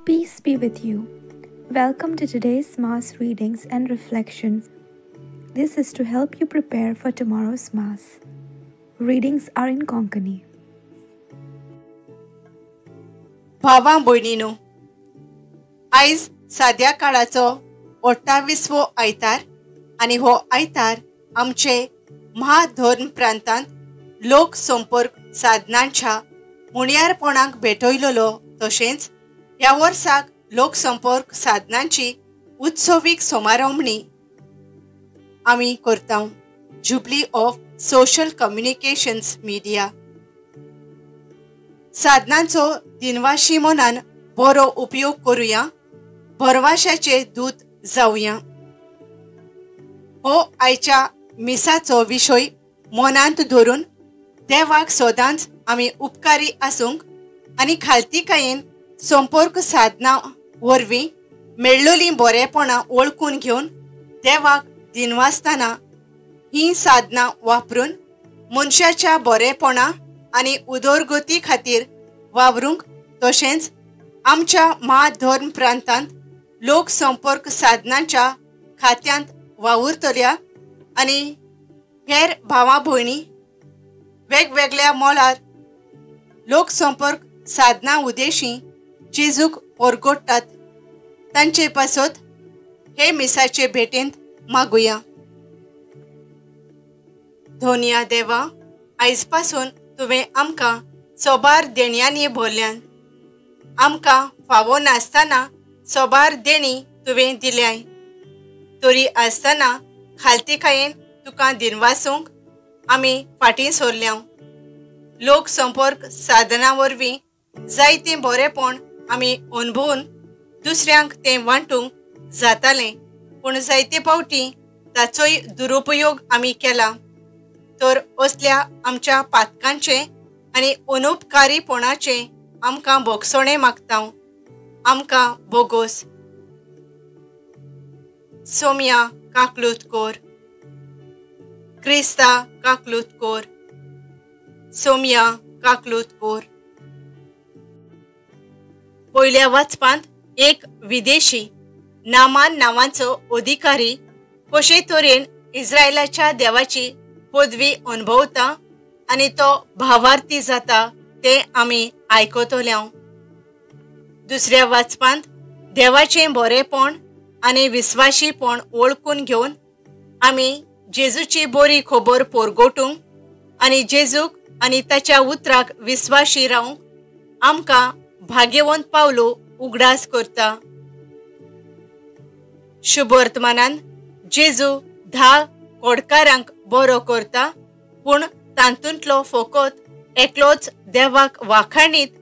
Peace be with you. Welcome to today's Mass readings and reflections. This is to help you prepare for tomorrow's Mass. Readings are in Konkani. भावां भयणीनो, आयज साद्या काळाचो 28वो आयतार आनी हो आयतार आमचे महाधोर्म प्रांतांत लोक संपर्क साधनांच्या मुणयारपणाक भेटयलोलो तशेंच ह्या वर्साक लोकसंपर्क साधनांची उत्सवीक समारंभणी आमी करता. Jubilee of social communications media साधनांचो दिनवाशी मनान बरो उपयोग करूया, भरवशाचे दूत जावया. हो आयच्या मिसाचो विशय मनांत धरून देवाक सदांच आमी उपकारी आसूंक आनी खालतीकायेन संपर्क साधना वरवीं मेळ्ळोलीं बरेपणां वळखून घेवन देवाक दिनवासतना ही साधना वापरून मनशाच्या बरेपणा आनी उदरगती खातीर वावरूंक तशेंच आमच्या महाधर्म प्रांतांत लोक संपर्क साधनांच्या खात्यांत वावुरतल्या आनी हेर भावां भयणी वेगवेगळ्या मोलार लोक संपर्क साधना उद्देशी जेजूक परगोडटात तांचे पासत हे मिसाचे भेटेंत मागुया. धोनिया देवा, आयज पासून तुवें आमकां सोबार देणयांनी भरल्यान. आमकां फावो नासतना सोबार देणी तुवें दिल्याय. तरी आसतना खालतीकायेन तुका दिनवासूंक आमी फाटीं सरल्या. लोक संपर्क साधना वरवीं जायतें बरेपण आमी अणभवून दुसऱ्यांक तें वांटूंक जातालें, पूण जायते फावटी ताचोय दुरुपयोग आमी केला. तर असल्या आमच्या पातकांचे आनी अनउपकारीपणाचे आमकां भोगसणे मागता. आमकां बोगोस. सोम्या काकलूत कोर. क्रिस्ता काकलूत कोर. सोम्या काकलूत कोर. पयल्या वाचपांत एक विदेशी नामान नांवाचो अधिकारी कशे तरेन इस्रायलाच्या देवाची पदवी अणभवता आनी तो भावार्थी जाता ते आमी आयकतल्या. दुसऱ्या वाचपांत देवाचें बरेपण आनी विस्वाशीपण वळखून घेवन आमी जेजूची बरी खबर परगोटूंक आनी जेजूक आनी ताच्या उतराक विस्वाशी रावंक आमकां भाग्यवंत पावलो उगडास करता. शुभ वर्तमानान जेजू 10 कोडकारांक बरो करता, पूण तांतूंतलो फकत एकलोच देवाक वाखाणीत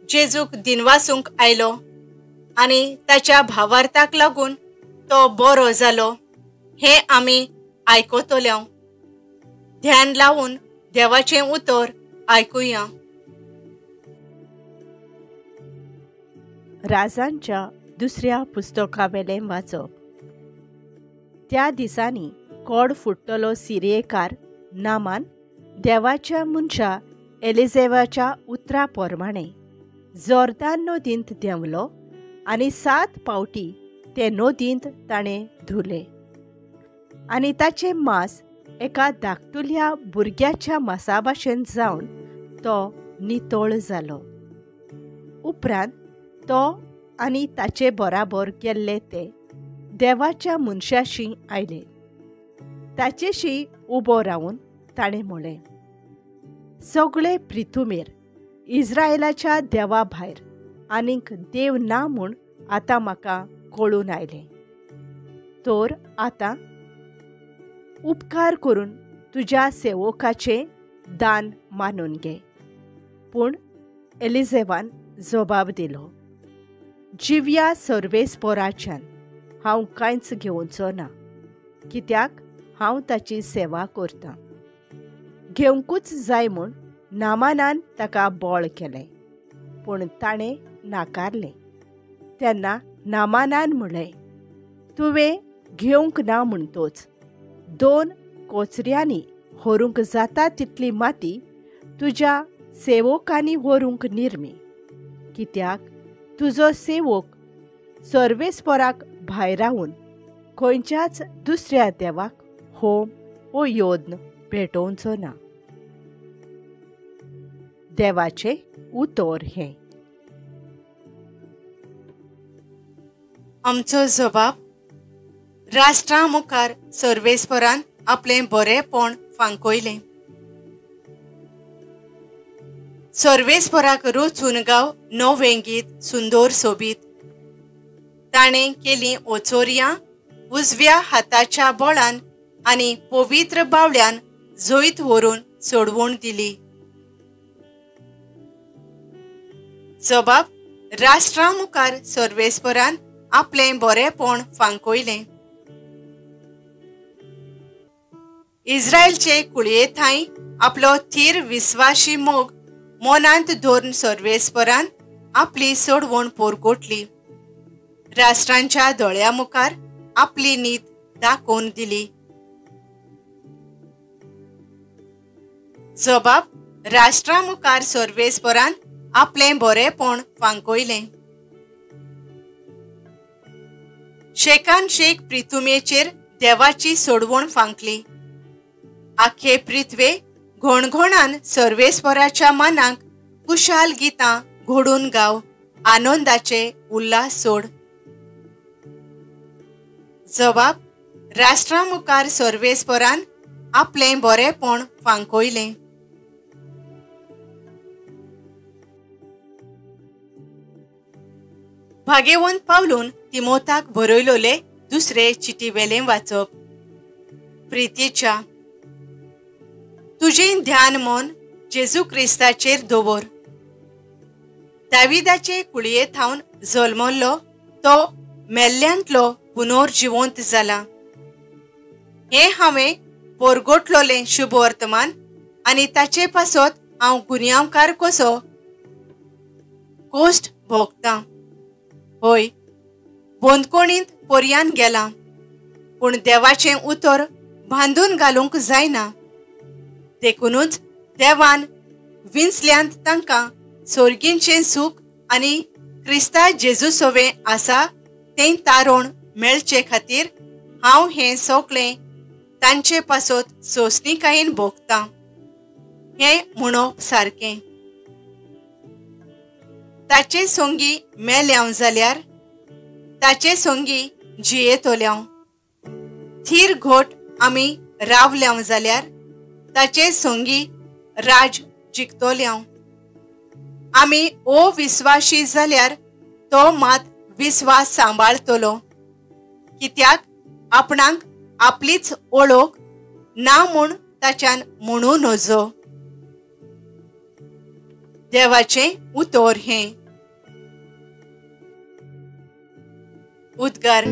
जेजूक दिनवासूंक आयलो आनी ताच्या भावार्थाक लागून तो बरो जालो हें आमी आयकतल्या. ध्यान लावून देवाचें उतर आयकुया. राजांच्या दुसऱ्या पुस्तकावेलें वाचप. त्या दिसांनी कोड फुट्टलो सिरियेकार नामान देवाच्या मनशा एलिझेबाच्या उतरा प्रमाणे जोर्दान नदींत देंवलो आनी 7 पावटी ते नदींत ताणें धुले आनी ताचें मांस एका धाकटुल्या भुरग्याच्या मांसा भाशेन जावन तो नितळ जालो. उपरांत तो आनी ताचे बराबर गेल्ले ते देवाच्या मनशाशी आयले. ताचेशी उबो रावन ताणें म्हळें, सगळे पृथ्वीर इस्रायलाच्या देवा भायर आनीक देव ना म्हूण आतां म्हाका कळून आयलें. तर आतां उपकार करून तुज्या सेवकाचें दान मानून घे. पूण एलिझेबान जबाब दिलो, जिव्या सर्वेस्पराच्यान हांव कांयच घेवचो ना, कित्याक हांव ताची सेवा करतां. घेवंकूच जाय म्हूण नामानान ताका बोळ केलें, पूण ताणें नाकारलें. तेन्ना नामानान म्हणलें, तुवें घेवंक ना म्हणटोच 2 कोचऱ्यांनी व्हरूंक जाता तितली माती तुज्या सेवकांनी व्हरूंक निर्मी, कित्याक तुजो सेवक सर्वेस्पराक भायर रावन खंयच्याच दुसऱ्या देवाक होम वो योद्न भेटोवचो ना. देवाचे उतर हें. आमचो जबाब राष्ट्रा मुखार सर्वेस्परान आपलें बरेपण फांकयलें. सर्वेस्पराक रुचून गांव नवेंगीत सुंदर सोबीत. ताणें केलीं ओचोरयां उजव्या हाताच्या बोळान आनी पवित्र बावळ्यान जैत व्हरून सोडवून दिली. जबाब राष्ट्रा मुखार सर्वेस्परान आपलें बरेपण फांकयलें. इस्रायलचे कुळये थंय आपलो थीर विस्वाशी मोग मनांत धरून सर्वेस्परान आपली सोडवण पोरगोटली. राष्ट्रांच्या दोळ्या मुखार आपली नीत दाखोवन दिली. जबाब राष्ट्रा मुखार सर्वेस्परान आपलें बरेपण फांकयलें. शेकान शेक प्रितुमेचेर देवाची सोडवण फांकली. आखे पृथ्वे घोणघोणान सर्वेस्पराच्या मनाक कुशाल गितां घोडून गाव आनंदाचे उल्हास सोड. जबाब राष्ट्रा मुखार सर्वेस्परान आपलें बरेपण फांकयलें. भाग्यवंत पावलून तिमोथाक बरयलोले दुसरे चिटीवेलें वाचप. प्रितीच्या तुजें ध्यान मन जेजू क्रिस्ताचेर दवर. दाविदाचे कुळये थावन जल्मल्लो तो मेल्ल्यांतलो पुनर्जिवंत जाला. हें हांवें पोरगोटलोलें शुभ वर्तमान आनी ताचे पासत हांव गुन्यांवकार कसो कोश्ट भोगतां. होय, बंदकोणींत पर्यान गेलां, पूण देवाचें उतर बांदून घालूंक जायना. देखूनच देवान विंचल्यांत तांकां सोर्गींचें सूख आनी क्रिस्ता जेजू सोवें आसा तें तारण मेळचे खातीर हांव हें सगळें तांचे पासत सोंसणीकायेन भोगतां. हें म्हणप सारकें. ताचे सोंगी मेल्याव जाल्यार ताचे सोंगी जियेतोल्याव. थीर घोट आमी रावल्याव जाल्यार ताचे सोंगी राज जिखतोल्याव. आमी अविस्वाशी जाल्यार तो मात विस्वास सांबाळतलो, कित्याक आपणाक आपलीच ओळख ना म्हूण ताच्यान म्हणू नजो. देवाचें उतर हें. उद्गार.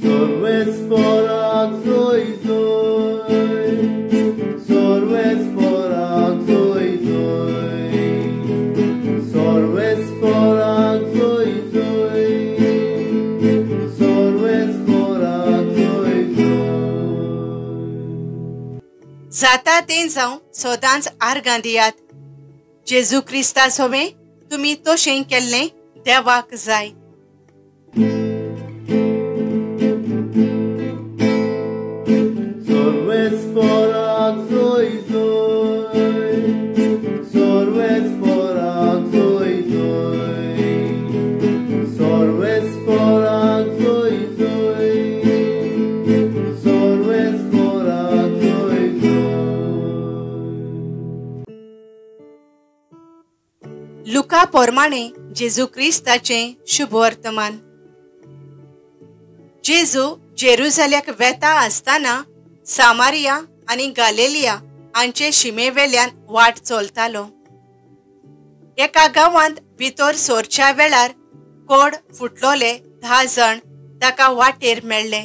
सर्वेस्पराक जोय जोय, सर्वेस्पराक जोय जोय, सर्वेस्पराक जोय जोय, सर्वेस्पराक जोय जोय. जाता तें जावं सदांच आर्गां दियात. जेजू क्रिस्ता सोवें तुमी तशें केल्लें देवाक जाय. सर्वेस्पराक जोय जोय, सर्वेस्पराक जोय जोय, सर्वेस्पराक जोय जोय, सर्वेस्पराक जोय जोय. लुका पोरमाणे जेजू क्रिस्ताचें शुभ वर्तमान. जेजू जेरुसलेमाक वेता आसतना सामारिया आनी गालिलिया हांचे शिमेवेल्यान वाट चलतालो. एका गांवांत भितर सोरच्या वेळार कोड फुटलोले 10 जण ताका वाटेर मेळ्ळे.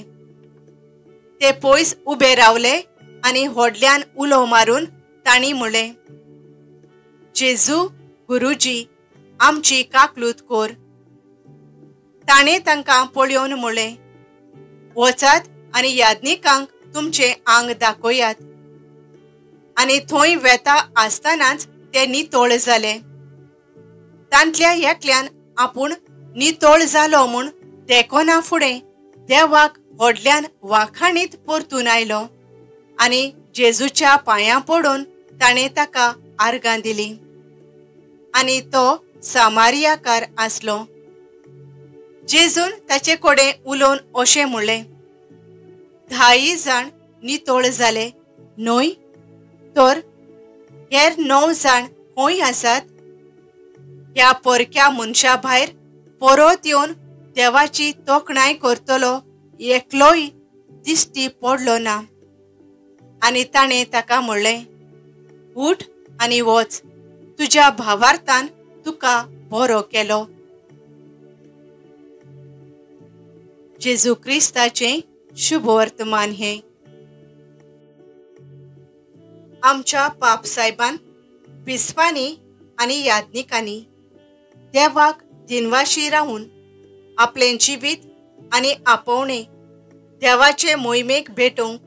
ते पयस उबे रावले आनी व्हडल्यान उलो मारून तांणी म्हणलें, जेजू गुरुजी, आमची काकलूत कोर. ताणें तांकां पळयोवन म्हणलें, वचात आनी याज्ञिकांक तुमचें आंग दाखयात. आनी थंय वेता आसतनाच ते नितोळ जाले. तांतल्या एकल्यान आपूण नितोळ जालो म्हूण देखोना फुडें देवाक व्हडल्यान वाखाणीत परतून आयलो आनी जेजूच्या पांयां पडून ताणें ताका आर्गां दिली. आनी तो सामारियाकार आसलो. जेजून ताचे कडेन उलोवन अशें म्हणलें, 10 जाण नितोळ जाले न्हय, तर हेर 9 जाण खंय आसात? ह्या परक्या मनशा भायर परत येवन देवाची तोखणाय करतलो एकलोय दिश्टी पडलो ना. आनी ताणें ताका म्हणलें, उठ आनी वच, तुज्या भावार्थान तुका बरो केलो. जेजू क्रिस्ताचें शुभ वर्तमान हें. आमच्या पाप साहेबान विस्वांनी आनी याज्ञिकांनी देवाक दिनवाशी रावून आपलें जिवीत आनी आपोवणें देवाचे मोहिमेक भेटोवंक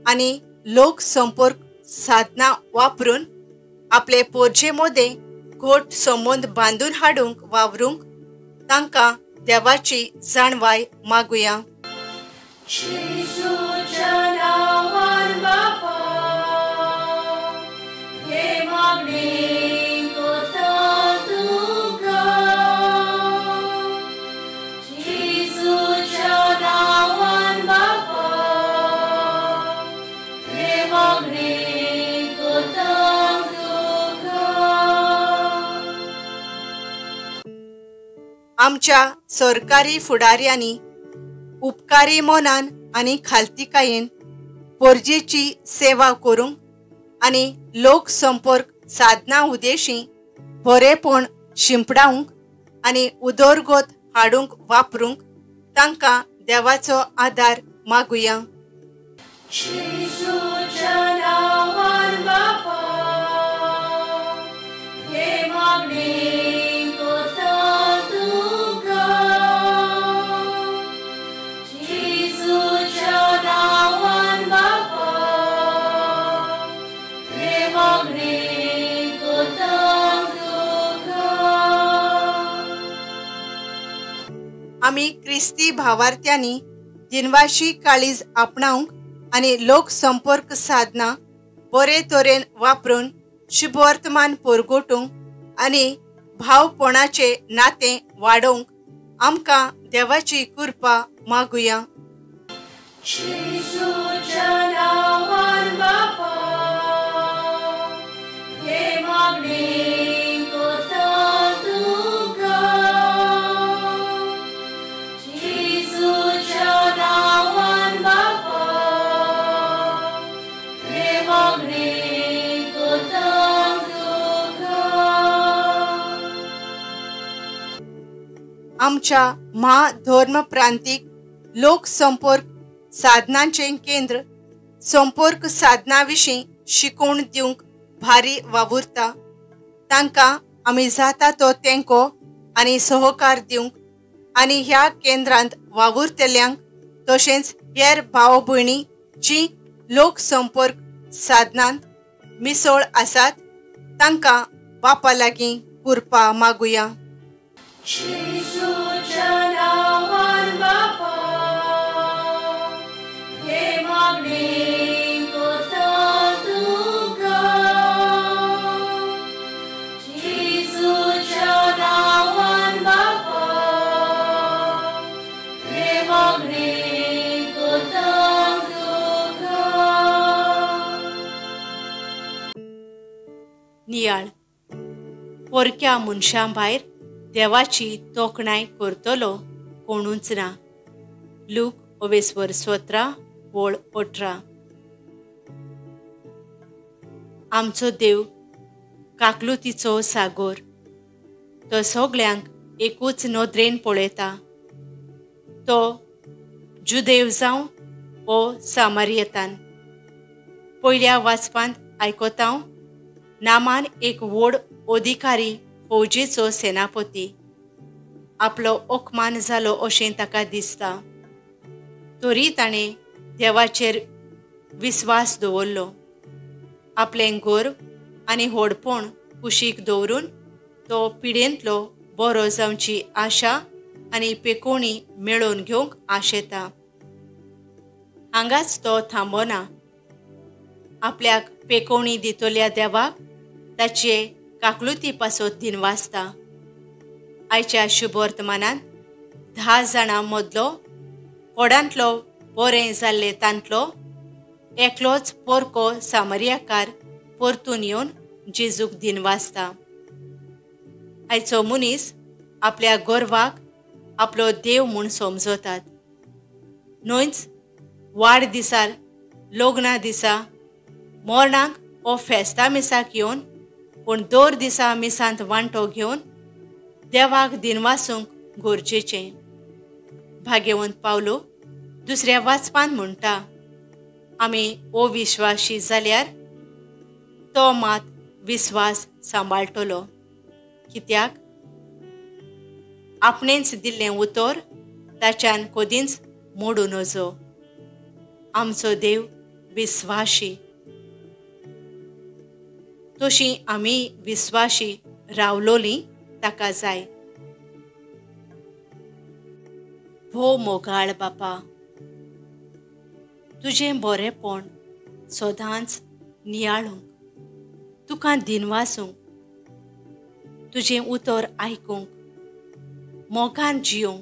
आनी लोक संपर्क साधनां वापरून आपले पोरचे मोदें घोट संबंद बांदून हाडूंक वावरूंक तांकां देवाची जाणवाय मागुया. आमच्या सरकारी फुडाऱ्यांनी उपकारी मोनान आनी खालतीकायेन पोरजेची सेवा करूंक आनी लोक संपर्क साधनां उदेशी बरेपण शिंपडावंक आनी उदरगत हाडूंक वापरूंक तांकां देवाचो आदार मागुया. आमी क्रिस्ती भावार्थ्यांनी दिनवाशी काळीज आपणावंक आनी लोक संपर्क साधनां बरे तरेन वापरून शुभ वर्तमान परगटूंक आनी भावपणाचे नातें वाडोवंक आमकां देवाची कृपा मागुया. आमच्या महाधर्म प्रांतीक लोक संपर्क साधनांचें केंद्र संपर्क साधनां विशीं शिकोवन दिवंक भारी वावुरता. तांकां आमी जाता तो तेंको आनी सहकार दिवंक आनी ह्या केंद्रांत वावुरतल्यांक तशेंच हेर भाव भयणी जीं लोक संपर्क साधनांत मिसळ आसात तांकां बापा लागीं कृपा मागुया. नियाळ पोरक्या मनशां भायर देवाची तोखणाय करतलो कोणूच ना. लूक 17:18. आमचो देव काकलुतीचो सागोर, तो सगळ्यांक एकूच नदरेन पळयता. तो जुदेव जावं ओ सामारियतान. पयल्या वाचपांत आयकोतांव नामान एक व्हड अधिकारी फौजेचो सेनापती. आपलो ओकमान जालो अशें ताका दिसता, तरी ताणें देवाचेर विस्वास दवरलो. आपलें गर्व आनी व्हडपण कुशीक दवरून तो पिडेंतलो बरो जावची आशा आनी पेकोणी मेळोवन घेवंक आशेता. हांगाच तो थांबना. आपल्याक पेकोवणी दितोल्या देवाक ताचे काकलुती पासत दिनवासता. आयच्या शुभ वर्तमानांत 10 जाणां मदलो कोडांतलो बरें जाल्ले तांतलो एकलोच पोरको सामरियाकार परतून येवन जेजूक दिनवासता. आयचो मनीस आपल्या गोरवाक आपलो देव म्हूण समजतात. न्हयच वाडदिसार, लग्ना दिसा, मोरणाक ओ फेस्ता मिसाक येवन, पूण दर दिसा मिसांत वांटो घेवन देवाक दिनवासूंक गरजेचें. भाग्यवंत पावलो दुसऱ्या वाचपान म्हणटा, आमी अविश्वासी जाल्यार तो मात विस्वास सांबाळटलो. कित्याक आपणेच दिल्लें उतर ताच्यान कदींच मोडूं नजो. आमचो देव विस्वाशी. तशी आमी विस्वाशी रावलोलीं ताका जाय. भो मोगाळ बापा, तुजें बरेंपण सदांच नियाळूंक, तुका दिनवासूंक, तुजें उतर आयकूंक, मोगान जियोंक,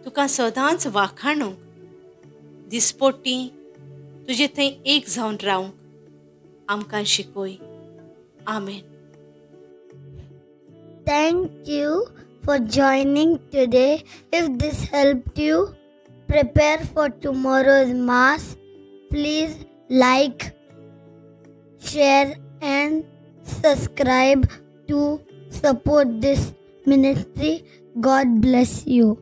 तुका सदांच वाखाणूंक, दिसपट्टी तुजे थंय एक जावन रावंक आमकां शिकय. आमेन. Thank you for joining today. If this helped you prepare for tomorrow's Mass, please like, share and subscribe to support this ministry. God bless you.